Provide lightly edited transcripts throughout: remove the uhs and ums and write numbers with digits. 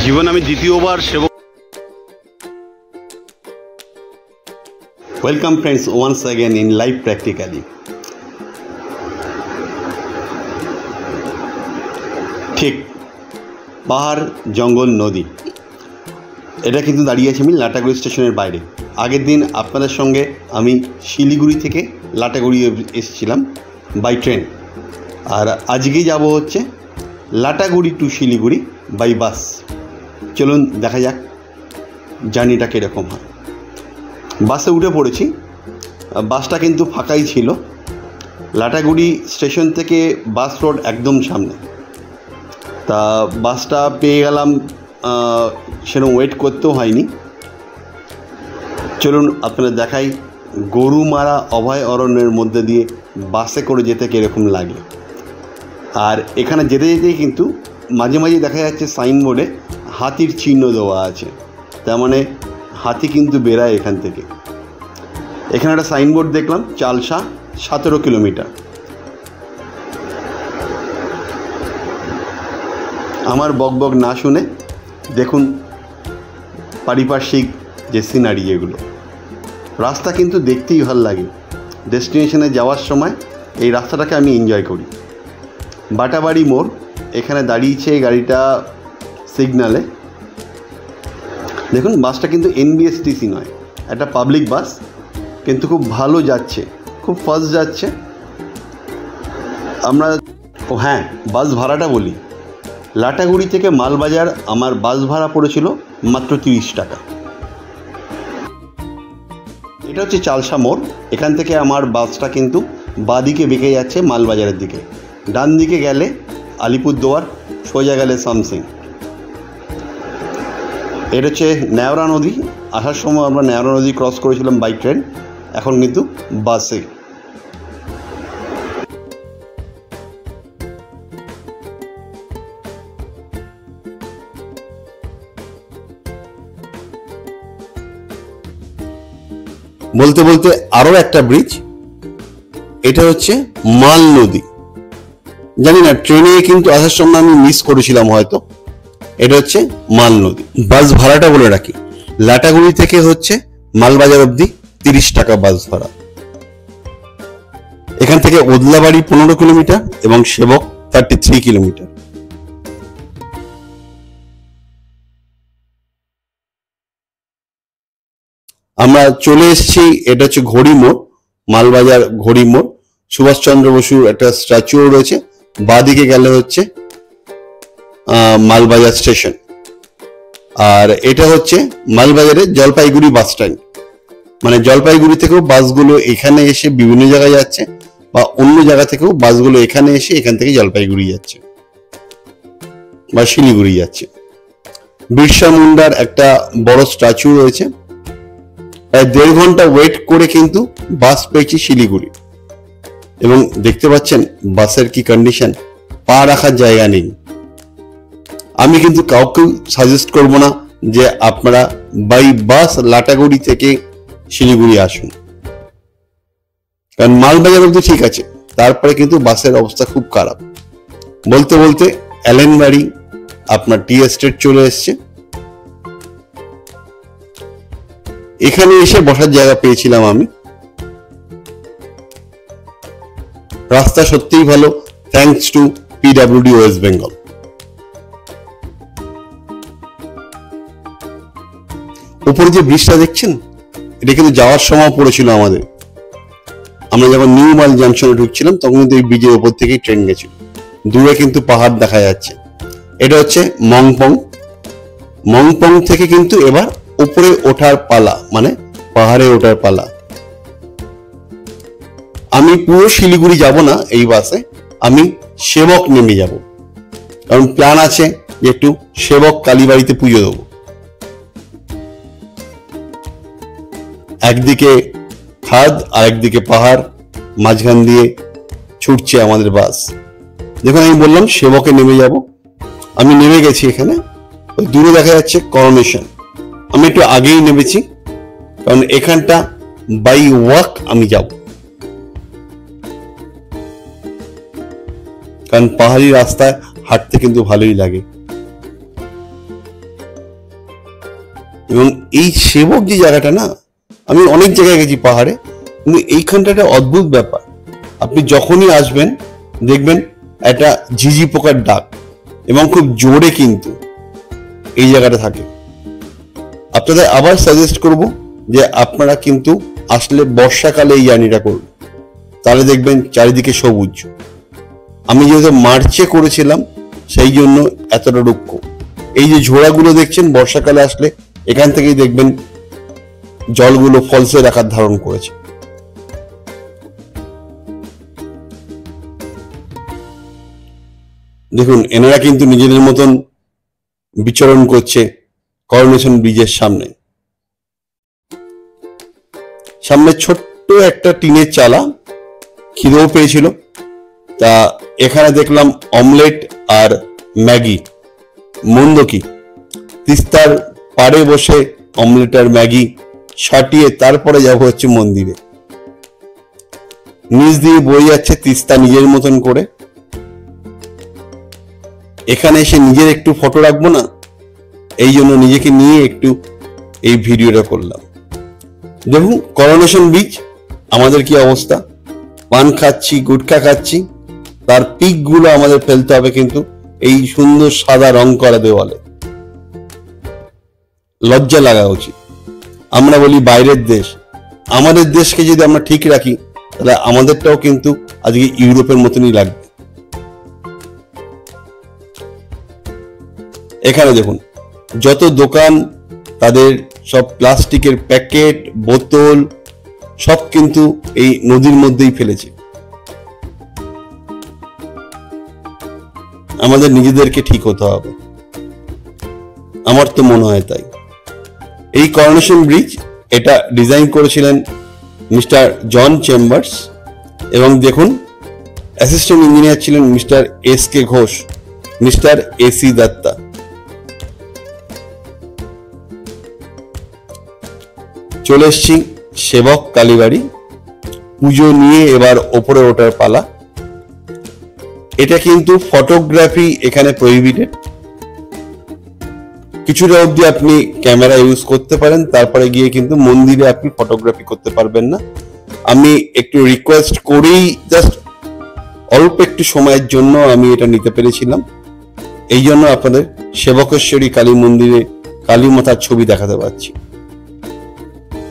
জীবনে আমি দ্বিতীয়বার Sevoke. Welcome friends once again in live practically. ঠিক পাহাড়, জঙ্গল, নদী, এটা কিন্তু দাঁড়িয়ে আছি আমি লাটাগুড়ি স্টেশনের বাইরে। আগের দিন আপনাদের সঙ্গে আমি শিলিগুড়ি থেকে লাটাগুড়ি এসেছিলাম বাই ট্রেন, আর আজকেই যাব হচ্ছে Lataguri to Siliguri by bus. চলুন দেখা যাক জার্নিটা কীরকম হয়। বাসে উঠে পড়েছি, বাসটা কিন্তু ফাঁকাই ছিল। লাটাগুড়ি স্টেশন থেকে বাস রোড একদম সামনে। তা বাসটা পেয়ে গেলাম, সেরকম ওয়েট করতেও হয়নি। চলুন আপনারা দেখাই গরুমারা অভয় অরণ্যের মধ্যে দিয়ে বাসে করে যেতে কীরকম লাগে। আর এখানে যেতে যেতেই কিন্তু মাঝে মাঝে দেখা যাচ্ছে সাইনবোর্ডে হাতির চিহ্ন দেওয়া আছে, তার মানে হাতি কিন্তু বেরায় এখান থেকে। এখানে একটা সাইনবোর্ড দেখলাম, চালসা 17 কিলোমিটার। আমার বকবক না শুনে দেখুন পারিপার্শ্বিক যে সিনারি, এগুলো রাস্তা কিন্তু দেখতেই ভালো লাগে। ডেস্টিনেশনে যাওয়ার সময় এই রাস্তাটাকে আমি এনজয় করি। বাটাবাড়ি মোড়, এখানে দাঁড়িয়েছে গাড়িটা সিগনালে। দেখুন বাসটা কিন্তু এনবিএসটিসি নয়, একটা পাবলিক বাস, কিন্তু খুব ভালো যাচ্ছে, খুব ফাস্ট যাচ্ছে। আমরা হ্যাঁ, বাস ভাড়াটা বলি। লাটাগুড়ি থেকে মালবাজার আমার বাস ভাড়া পড়েছিল মাত্র 30 টাকা। এটা হচ্ছে চালসা মোড়। এখান থেকে আমার বাসটা কিন্তু বাঁদিকে বেঁকে যাচ্ছে মালবাজারের দিকে। ডান দিকে গেলে আলিপুরদুয়ার, সোজা গেলে সামসিং। এটা হচ্ছে নেওড়া নদী। আসার সময় আমরা নেওড়া নদী ক্রস করেছিলাম বাই ট্রেন, এখন কিন্তু বাসে। বলতে বলতে আরও একটা ব্রিজ, এটা হচ্ছে মাল নদী। জানি না ট্রেনে কিন্তু আসার সময় আমি মিস করেছিলাম হয়তো। এটা হচ্ছে মাল নদী। বাস ভাড়াটা বলে রাখি, লাটাগুড়ি থেকে হচ্ছে মালবাজার অবধি 30 টাকা বাস ভাড়া। এখান থেকে ওদলাবাড়ি 15 কিলোমিটার এবং সেবক 33 কিলোমিটার। আমরা চলে এসেছি, এটা হচ্ছে ঘড়ি মোড়, মালবাজার ঘড়ি মোড়। সুভাষচন্দ্র বসুর একটা স্ট্যাচুও রয়েছে। বাঁদিকে গেলে হচ্ছে মালবাজার স্টেশন। আর এটা হচ্ছে মালবাজারের জলপাইগুড়ি বাস স্ট্যান্ড। মানে জলপাইগুড়ি থেকেও বাসগুলো এখানে এসে বিভিন্ন জায়গায় যাচ্ছে, বা অন্য জায়গা থেকেও বাসগুলো এখানে এসে এখান থেকে জলপাইগুড়ি যাচ্ছে বা শিলিগুড়ি যাচ্ছে। বিরসা মুন্ডার একটা বড় স্ট্যাচু রয়েছে। প্রায় 1.5 ঘন্টা ওয়েট করে কিন্তু বাস পেয়েছি শিলিগুড়ি। এবং দেখতে পাচ্ছেন বাসের কি কন্ডিশন, পা রাখার জায়গা নেই। আমি কিন্তু কাউকে সাজেস্ট করব না যে আপনারা বাই বাস লাটাগুড়ি থেকে শিলিগুড়ি আসুন, কারণ মালবাজার অবধি ঠিক আছে, তারপরে কিন্তু বাসের অবস্থা খুব খারাপ। বলতে বলতে অ্যালেনবাড়ি আপনার টি এস্টেট চলে এসছে। এখানে এসে বসার জায়গা পেয়েছিলাম আমি। রাস্তা সত্যিই ভালো, thanks to PWD West Bengal. উপরে যে ব্রিজটা দেখছেন, এটা কিন্তু যাওয়ার সময় পড়েছিল আমাদের। আমরা যখন নিউ মাল জাংশনে ঢুকছিলাম তখন কিন্তু এই ব্রিজের উপর থেকেই ট্রেন গেছিল। দূরে কিন্তু পাহাড় দেখা যাচ্ছে। এটা হচ্ছে মংপং। মংপং থেকে কিন্তু এবার উপরে ওঠার পালা, মানে পাহাড়ে ওঠার পালা। আমি পুরো শিলিগুড়ি যাব না এই বাসে, আমি সেবক নেমে যাব, কারণ প্ল্যান আছে যে একটু সেবক কালীবাড়িতে পুজো দেবো। একদিকে খাদ আর একদিকে পাহাড়, মাঝখান দিয়ে ছুটছে আমাদের বাস। দেখুন আমি বললাম সেবকে নেমে যাব, আমি নেমে গেছি। এখানে দূরে দেখা যাচ্ছে করোনেশন। আমি একটু আগেই নেমেছি, কারণ এখানটা বাই ওয়াক আমি যাব, কারণ পাহাড়ি রাস্তায় হাঁটতে কিন্তু ভালোই লাগে। এবং এই সেবক যে জায়গাটা না, আমি অনেক জায়গায় গেছি পাহাড়ে, কিন্তু এইখানটা একটা অদ্ভুত ব্যাপার। আপনি যখনই আসবেন দেখবেন একটা ঝিঝি পোকার ডাক, এবং খুব জোরে কিন্তু এই জায়গাটা থাকে। আপনাদের আবার সাজেস্ট করব যে আপনারা কিন্তু আসলে বর্ষাকালে এই জার্নিটা করুন, তাহলে দেখবেন চারিদিকে সবুজ। আমি যেহেতু মার্চে করেছিলাম সেই জন্য এতটা রুক্ষ। এই যে ঝোড়াগুলো দেখছেন বর্ষাকালে আসলে এখান থেকেই দেখবেন জলগুলো ফলসের আকার ধারণ করেছে। দেখুন এনারা কিন্তু নিজেদের মতন বিচরণ করছে করোনেশন ব্রিজের সামনে। সামনে ছোট্ট একটা টিনের চালা, খিদেও পেয়েছিল, তা এখানে দেখলাম অমলেট আর ম্যাগি। মন্দ কি, তিস্তার পাড়ে বসে অমলেট আর ম্যাগি ছাটিয়ে তারপরে যাব হচ্ছে মন্দিরে। নিচ দিয়ে বয়ে যাচ্ছে তিস্তা নিজের মতন করে। এখানে এসে নিজের একটু ফটো রাখবো না, এই জন্য নিজেকে নিয়ে একটু এই ভিডিওটা করলাম। দেখুন করোনেশন ব্রিজ আমাদের কি অবস্থা, পান খাচ্ছি, গুটখা খাচ্ছি, তার পিক গুলো আমাদের ফেলতে হবে কিন্তু এই সুন্দর সাদা রং করা দেওয়ালে। লজ্জা লাগা উচিত। আমরা বলি বাইরের দেশ, আমাদের দেশকে যদি আমরা ঠিক রাখি তাহলে আমাদেরটাও কিন্তু আজকে ইউরোপের মতনই লাগবে। এখানে দেখুন যত দোকান, তাদের সব প্লাস্টিকের প্যাকেট, বোতল সব কিন্তু এই নদীর মধ্যেই ফেলেছে। আমাদের নিজেদেরকে ঠিক হতে হবে, আমার তো মনে হয় তাই। এই করোনেশন ব্রিজ এটা ডিজাইন করেছিলেন মিস্টার জন চেম্বার্স, এবং দেখুন অ্যাসিস্ট্যান্ট ইঞ্জিনিয়ার ছিলেন mister S K. Ghosh, mister A C. Datta. চলে এসছি সেবক কালীবাড়ি। পুজো নিয়ে এবার ওপরে ওঠার পালা। এটা কিন্তু ফটোগ্রাফি এখানে প্রহিবিটেড। কিছুটা অবধি আপনি ক্যামেরা ইউজ করতে পারেন, তারপরে গিয়ে কিন্তু মন্দিরে আপনি ফটোগ্রাফি করতে পারবেন না। আমি একটু রিকোয়েস্ট করেই জাস্ট অল্প একটু সময়ের জন্য আমি এটা নিতে পেরেছিলাম, এই জন্য আপনাদের সেবকেশ্বরী কালী মন্দিরে কালী মাতার ছবি দেখাতে পারছি।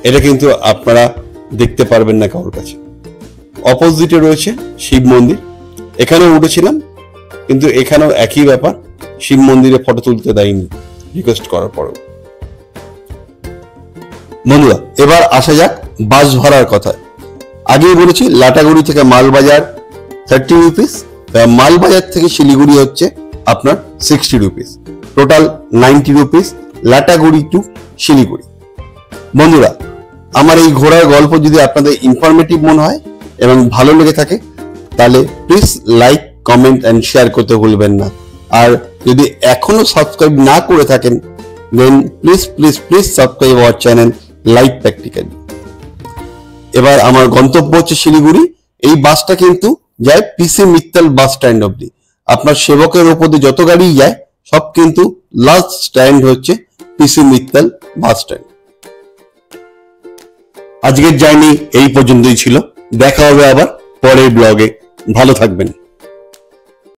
এটা কিন্তু আপনারা দেখতে পারবেন না কারোর কাছে। অপোজিটে রয়েছে শিব মন্দির, এখানেও উঠেছিলাম, কিন্তু এখানেও একই ব্যাপার, শিব মন্দিরে ফটো তুলতে দেয়নি রিকোয়েস্ট করার পরেও। বন্ধুরা এবার আসা যাক বাস ভাড়ার কথা। আগেই বলেছি লাটাগুড়ি থেকে মালবাজার 30 রুপিস, মালবাজার থেকে শিলিগুড়ি হচ্ছে আপনার 60 rupees, total 90 rupees Lataguri to Siliguri. বন্ধুরা আমার এই ঘোরার গল্প যদি আপনাদের ইনফরমেটিভ মনে হয় এবং ভালো লেগে থাকে তাহলে please like, comment and share করতে ভুলবেন না। আর যদি এখনো সাবস্ক্রাইব না করে থাকেন দেন please please please subscribe our channel live practically. এবার আমার গন্তব্য হচ্ছে শিলিগুড়ি। এই বাসটা কিন্তু যায় পিসি মিত্তল বাস স্ট্যান্ড অব্দি। আপনার সেবকের ওপর দিয়ে যত গাড়ি যায় সব কিন্তু লাস্ট স্ট্যান্ড হচ্ছে পিসি মিত্তল বাস স্ট্যান্ড। আজকের জার্নি এই পর্যন্তই ছিল, দেখা হবে আবার পরের ব্লগে। ভালো থাকবেন।